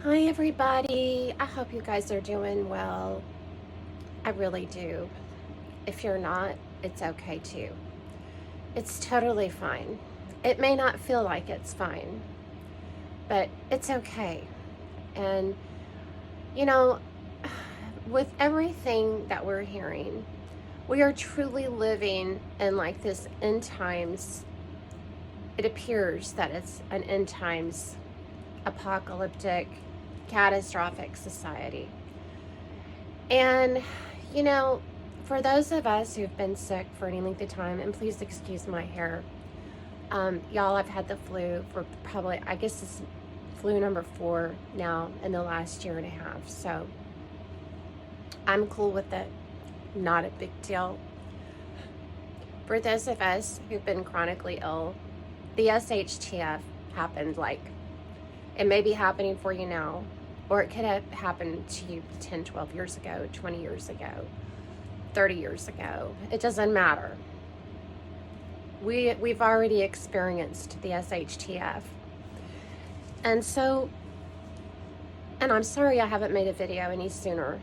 Hi, everybody. I hope you guys are doing well. I really do. If you're not, it's okay too. It's totally fine. It may not feel like it's fine, but it's okay. And, you know, with everything that we're hearing, we are truly living in like this end times. It appears that it's an end times apocalyptic, catastrophic society. And, you know, for those of us who've been sick for any length of time, and please excuse my hair, y'all, I've had the flu for probably, I guess it's flu number 4 now in the last year and a half. So I'm cool with it. Not a big deal. For those of us who've been chronically ill, the SHTF happened like, it may be happening for you now, or it could have happened to you 10, 12 years ago, 20 years ago, 30 years ago. It doesn't matter. We've already experienced the SHTF. And so, and I'm sorry I haven't made a video any sooner.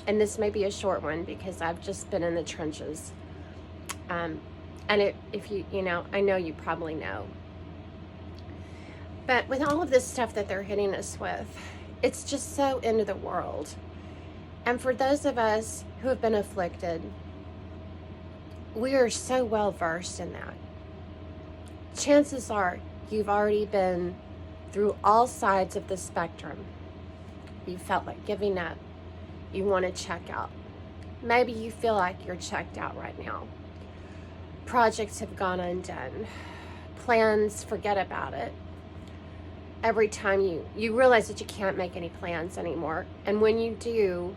And this may be a short one because I've just been in the trenches. And if you know, I know you probably know. But with all of this stuff that they're hitting us with, it's just so end of the world. And for those of us who have been afflicted, we are so well versed in that. Chances are you've already been through all sides of the spectrum. You felt like giving up. You want to check out. Maybe you feel like you're checked out right now. Projects have gone undone. Plans, forget about it. Every time you realize that you can't make any plans anymore. And when you do,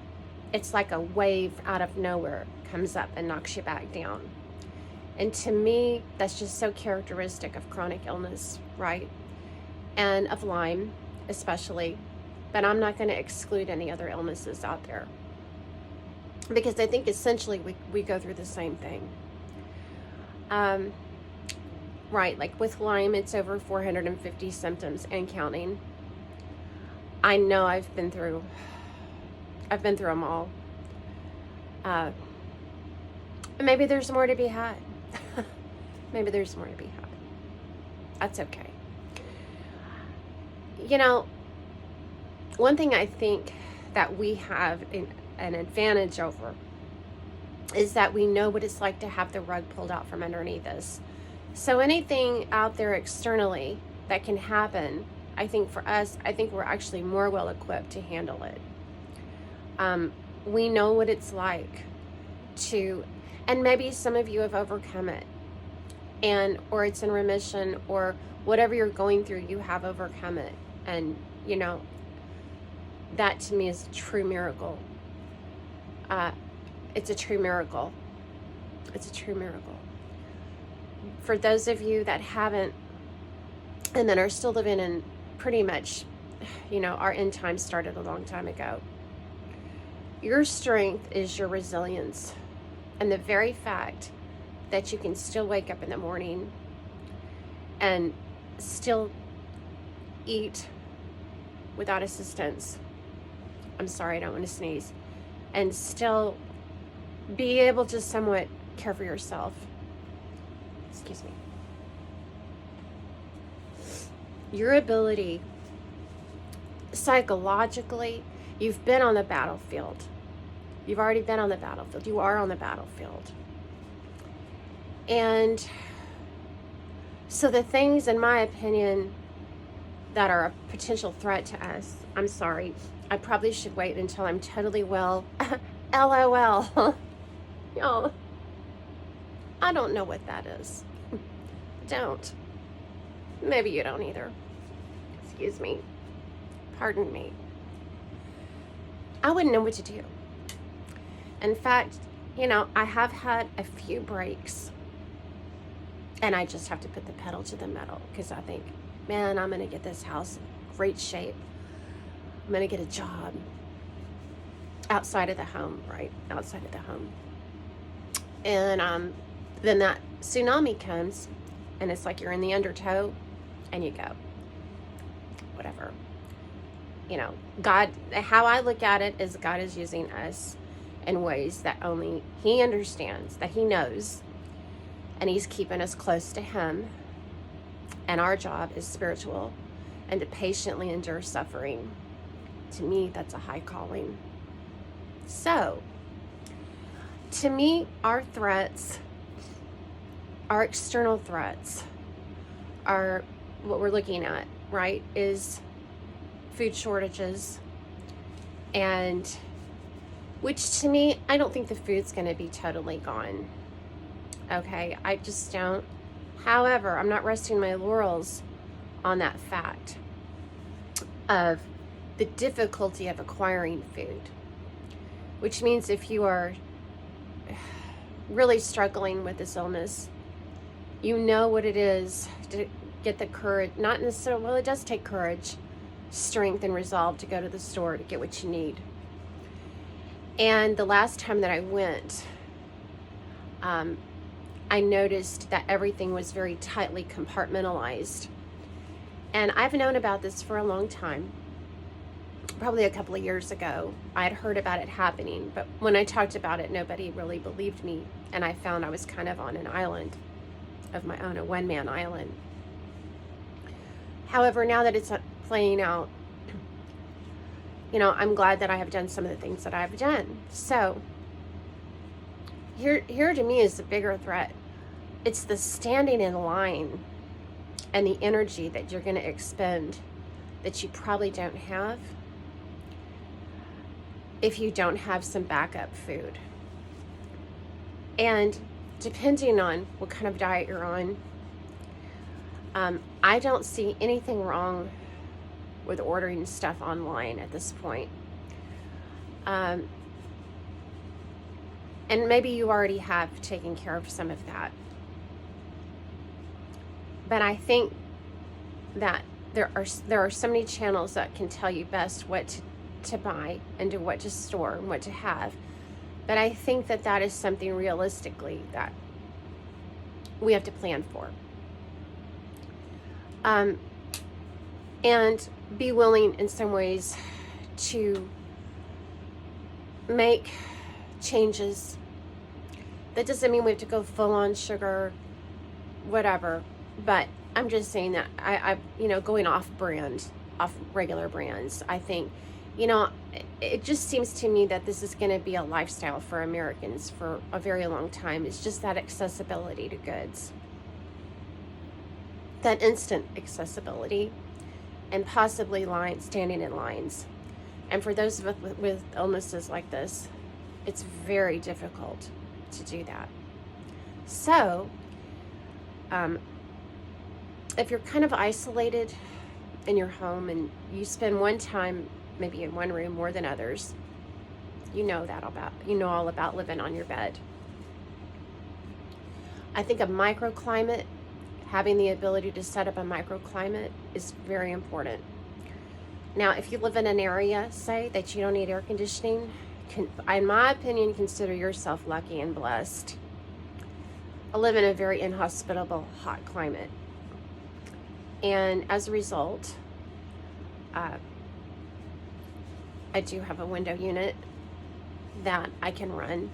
it's like a wave out of nowhere comes up and knocks you back down. And to me, that's just so characteristic of chronic illness, right? And of Lyme, especially. But I'm not going to exclude any other illnesses out there. Because I think essentially we go through the same thing. Right, like with Lyme, it's over 450 symptoms and counting. I know I've been through them all. Maybe there's more to be had. Maybe there's more to be had. That's okay. You know, one thing I think that we have an advantage over is that we know what it's like to have the rug pulled out from underneath us. So anything out there externally that can happen, I think for us, I think we're actually more well equipped to handle it. We know what it's like to, and maybe some of you have overcome it, or it's in remission, or whatever you're going through, you have overcome it. And, you know, that to me is a true miracle. It's a true miracle. It's a true miracle. For those of you that haven't, and that are still living in pretty much, you know, our end time started a long time ago. Your strength is your resilience. And the very fact that you can still wake up in the morning and still eat without assistance. I'm sorry, I don't want to sneeze. And still be able to somewhat care for yourself. Excuse me. Your ability, psychologically, you've been on the battlefield. You've already been on the battlefield. You are on the battlefield. And so the things, in my opinion, that are a potential threat to us, I'm sorry, I probably should wait until I'm totally well. LOL. Y'all, I don't know what that is. Don't. Maybe you don't either. Excuse me. Pardon me. I wouldn't know what to do. In fact, you know, I have had a few breaks, and I just have to put the pedal to the metal because I think, man, I'm going to get this house in great shape. I'm going to get a job outside of the home, right? Outside of the home. And then that tsunami comes, and it's like you're in the undertow, and you go, whatever. you know, God, how I look at it is God is using us in ways that only He understands, that He knows, and He's keeping us close to Him. And our job is spiritual and to patiently endure suffering. To me, that's a high calling. So, to me, our threats, our external threats, are what we're looking at, right, is food shortages. And which to me, I don't think the food's going to be totally gone. Okay, I just don't. However, I'm not resting my laurels on that fact of the difficulty of acquiring food, which means if you are really struggling with this illness, you know what it is to get the courage, not necessarily, well, it does take courage, strength, and resolve to go to the store to get what you need. And the last time that I went, I noticed that everything was very tightly compartmentalized. And I've known about this for a long time. Probably a couple of years ago, I had heard about it happening, but when I talked about it, nobody really believed me. And I found I was kind of on an island of my own, a one-man island. However, now that it's playing out, you know, I'm glad that I have done some of the things that I've done. So here to me is the bigger threat. It's the standing in line and the energy that you're going to expend that you probably don't have if you don't have some backup food. And depending on what kind of diet you're on, I don't see anything wrong with ordering stuff online at this point. And maybe you already have taken care of some of that. But I think that there are so many channels that can tell you best what to buy and to what to store and what to have. But I think that is something realistically that we have to plan for. And be willing in some ways to make changes. That doesn't mean we have to go full on sugar, whatever. But I'm just saying that I going off regular brands, I think, it just seems to me that this is going to be a lifestyle for Americans for a very long time. It's just that accessibility to goods, that instant accessibility, and possibly standing in lines. And for those of us with illnesses like this, it's very difficult to do that. So, if you're kind of isolated in your home and you spend one time maybe in one room more than others, you know all about living on your bed. I think a microclimate, having the ability to set up a microclimate, is very important. Now, if you live in an area, say, that you don't need air conditioning, in my opinion, consider yourself lucky and blessed. I live in a very inhospitable, hot climate. And as a result, I do have a window unit that I can run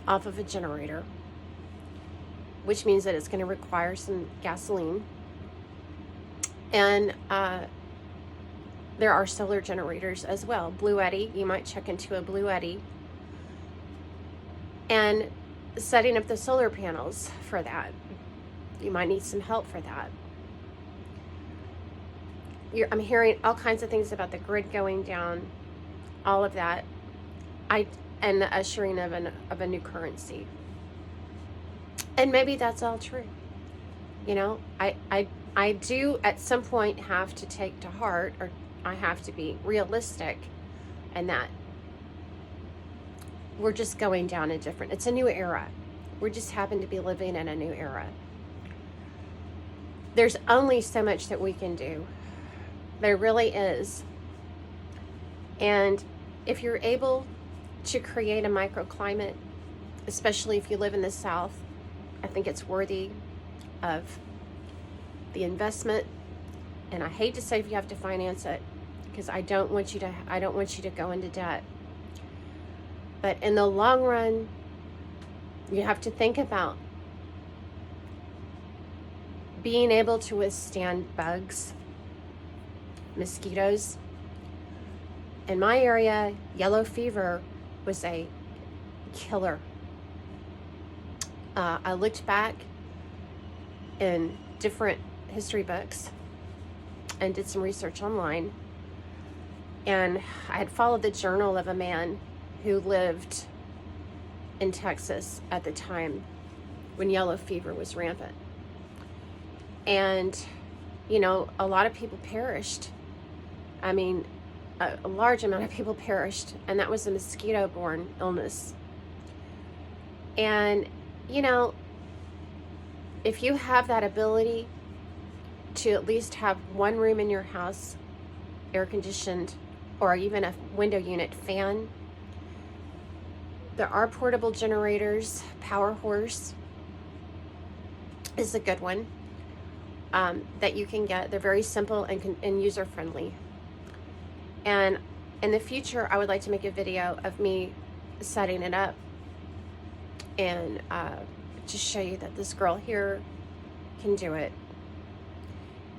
off of a generator, which means that it's going to require some gasoline. And there are solar generators as well. Blue Eddy, you might check into a Blue Eddy. And setting up the solar panels for that, you might need some help for that. I'm hearing all kinds of things about the grid going down, all of that, and the ushering of a new currency. And maybe that's all true. I do at some point have to take to heart, or I have to be realistic, and that we're just going down it's a new era. We just happen to be living in a new era. There's only so much that we can do. There really is. And if you're able to create a microclimate, especially if you live in the South, I think it's worthy of the investment And I hate to say if you have to finance it, because I don't want you to go into debt. But in the long run, you have to think about being able to withstand bugs, mosquitoes. In my area, yellow fever was a killer. I looked back in different history books and did some research online. And I had followed the journal of a man who lived in Texas at the time when yellow fever was rampant. And, you know, a lot of people perished. I mean, a large amount of people perished, and that was a mosquito-borne illness. And, you know, if you have that ability to at least have one room in your house air conditioned, or even a window unit fan, there are portable generators. Power Horse is a good one that you can get. They're very simple and user-friendly. And in the future, I would like to make a video of me setting it up and just show you that this girl here can do it.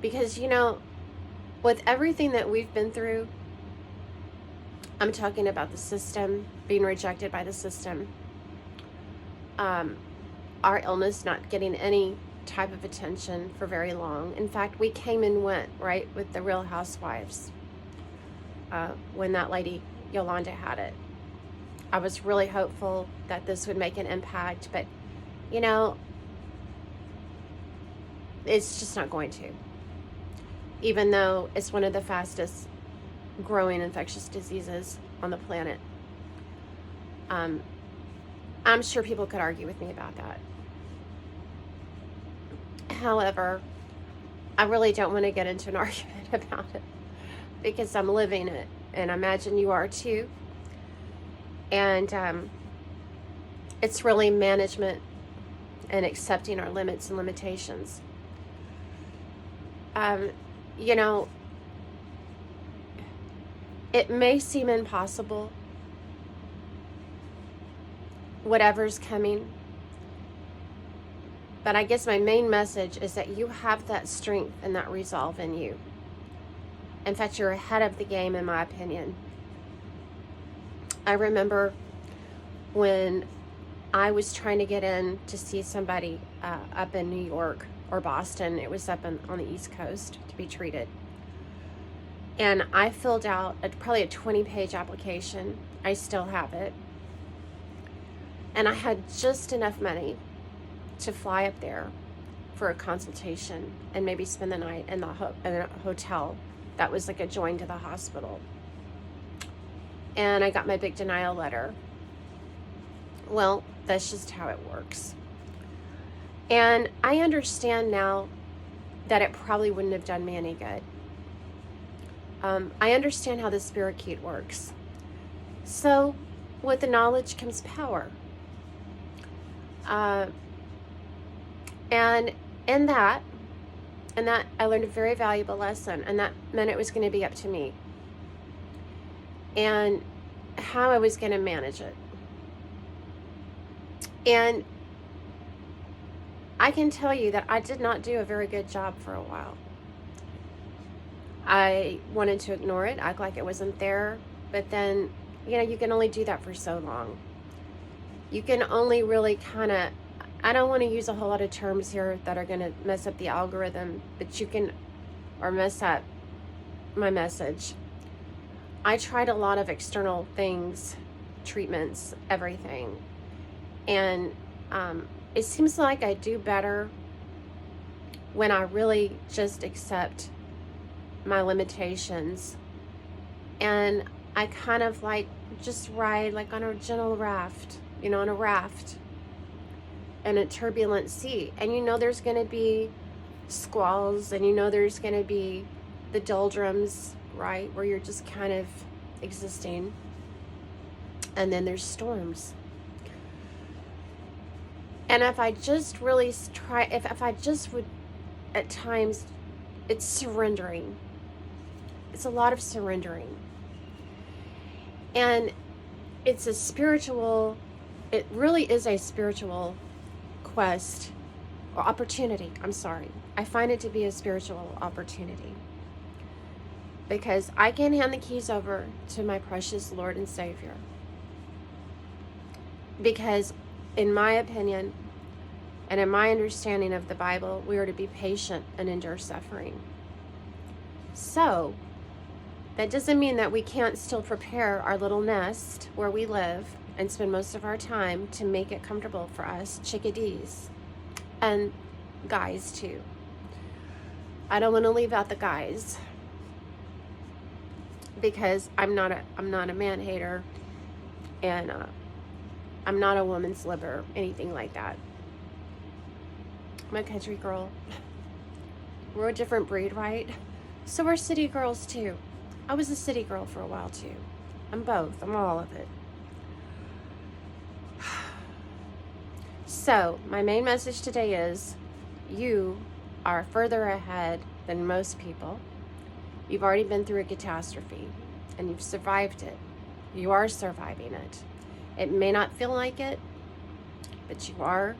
Because, you know, with everything that we've been through, I'm talking about the system, being rejected by the system, our illness not getting any type of attention for very long. In fact, we came and went, right, with the Real Housewives. When that lady Yolanda had it, I was really hopeful that this would make an impact, but you know, it's just not going to, even though it's one of the fastest growing infectious diseases on the planet. I'm sure people could argue with me about that. However, I really don't want to get into an argument about it, because I'm living it, and I imagine you are too. And it's really management and accepting our limits and limitations. You know, it may seem impossible, whatever's coming, but I guess my main message is that you have that strength and that resolve in you. In fact, you're ahead of the game, in my opinion. I remember when I was trying to get in to see somebody up in New York or Boston. It was up on the East Coast to be treated. And I filled out probably a 20-page application. I still have it. And I had just enough money to fly up there for a consultation and maybe spend the night in a hotel that was like adjoined to the hospital. And I got my big denial letter. Well, that's just how it works. And I understand now that it probably wouldn't have done me any good. I understand how the spirit works. So with the knowledge comes power. And in that I learned a very valuable lesson, and that meant it was going to be up to me and how I was going to manage it. And I can tell you that I did not do a very good job for a while. I wanted to ignore it, act like it wasn't there, but then, you know, you can only do that for so long. You can only really kind of, I don't want to use a whole lot of terms here that are going to mess up the algorithm, but you can, or mess up my message. I tried a lot of external things, treatments, everything. And it seems like I do better when I really just accept my limitations. And I kind of like just ride like on a gentle raft, you know, on a raft in a turbulent sea. And you know there's going to be squalls, and you know there's going to be the doldrums, right, where you're just kind of existing. And then there's storms. And if I just really try, if I just would at times It's surrendering. It's a lot of surrendering. And it's a spiritual, it really is a spiritual quest or opportunity. I'm sorry. I find it to be a spiritual opportunity because I can hand the keys over to my precious Lord and Savior. Because in my opinion and in my understanding of the Bible, we are to be patient and endure suffering. So that doesn't mean that we can't still prepare our little nest where we live and spend most of our time to make it comfortable for us chickadees and guys too. I don't want to leave out the guys because I'm not a man hater, and I'm not a woman's liber, anything like that. I'm a country girl. We're a different breed, right? So we're city girls too. I was a city girl for a while too. I'm both. I'm all of it. So my main message today is you are further ahead than most people. You've already been through a catastrophe and you've survived it. You are surviving it. It may not feel like it, but you are.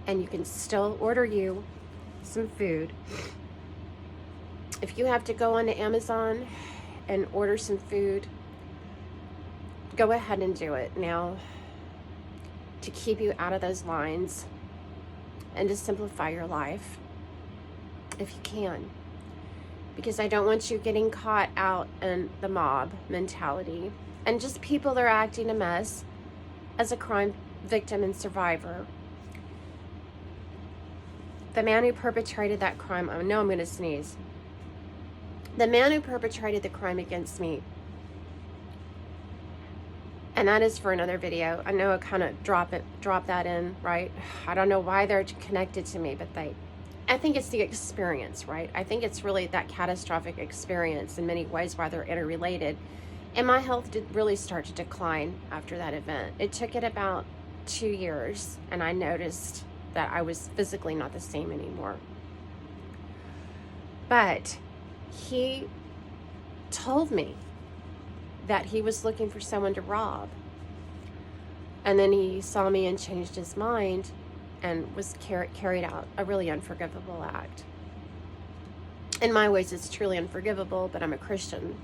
And you can still order you some food. If you have to go on to Amazon and order some food, go ahead and do it now to keep you out of those lines and to simplify your life if you can. Because I don't want you getting caught out in the mob mentality and just people that are acting a mess as a crime victim and survivor. The man who perpetrated that crime, I know I'm going to sneeze. The man who perpetrated the crime against me, and that is for another video. I know I kind of drop that in, right? I don't know why they're connected to me, but I think it's the experience, right? I think it's really that catastrophic experience in many ways why they're interrelated. And my health did really start to decline after that event. It took it about 2 years, and I noticed that I was physically not the same anymore. But he told me that he was looking for someone to rob. And then he saw me and changed his mind and was carried out a really unforgivable act. In my ways, it's truly unforgivable, but I'm a Christian.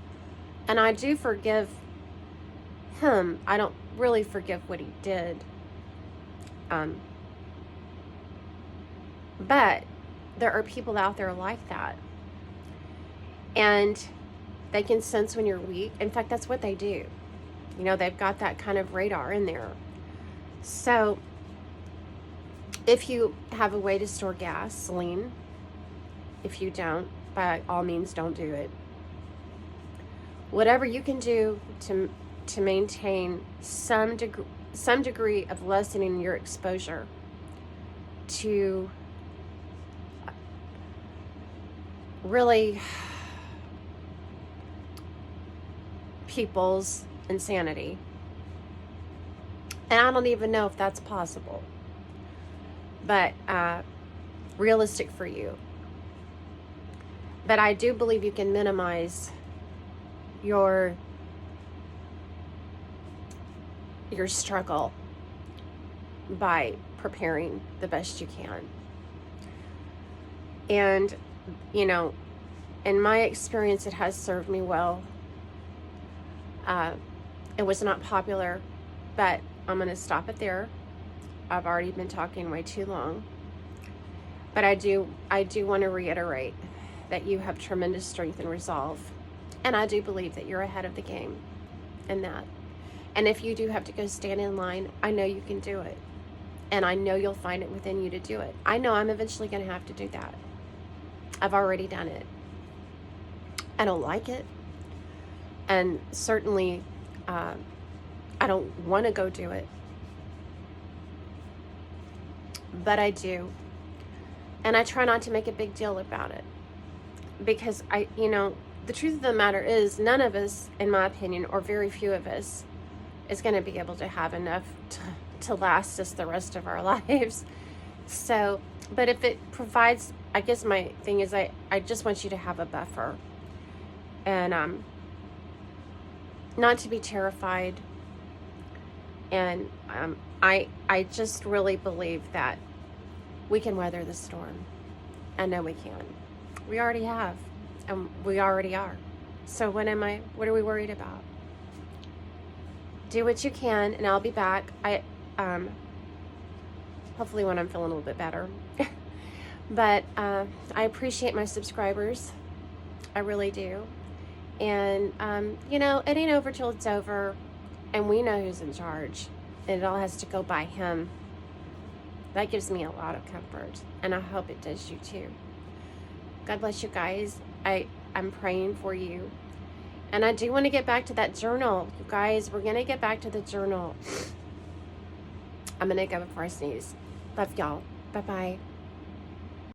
And I do forgive him. I don't really forgive what he did. But there are people out there like that. And they can sense when you're weak. In fact, that's what they do. You know, they've got that kind of radar in there. So if you have a way to store gasoline, if you don't, by all means, don't do it. Whatever you can do to maintain some degree of lessening your exposure to really people's insanity. And I don't even know if that's possible, but realistic for you. But I do believe you can minimize your struggle by preparing the best you can. And, you know, in my experience, it has served me well. It was not popular, but I'm going to stop it there. I've already been talking way too long. But I do want to reiterate that you have tremendous strength and resolve. And I do believe that you're ahead of the game in that. And if you do have to go stand in line, I know you can do it. And I know you'll find it within you to do it. I know I'm eventually going to have to do that. I've already done it. I don't like it. And certainly, I don't want to go do it. But I do. And I try not to make a big deal about it. Because the truth of the matter is, none of us, in my opinion, or very few of us, is going to be able to have enough to last us the rest of our lives. So, but if it provides, I guess my thing is I just want you to have a buffer. And not to be terrified. And I just really believe that we can weather the storm. I know we can. We already have. And we already are. So what are we worried about? Do what you can, and I'll be back. Hopefully when I'm feeling a little bit better. But I appreciate my subscribers. I really do. And, you know, it ain't over till it's over. And we know who's in charge. And it all has to go by him. That gives me a lot of comfort. And I hope it does you too. God bless you guys. I'm praying for you. And I do want to get back to that journal. You guys, we're going to get back to the journal. I'm going to go before I sneeze. Love y'all. Bye-bye.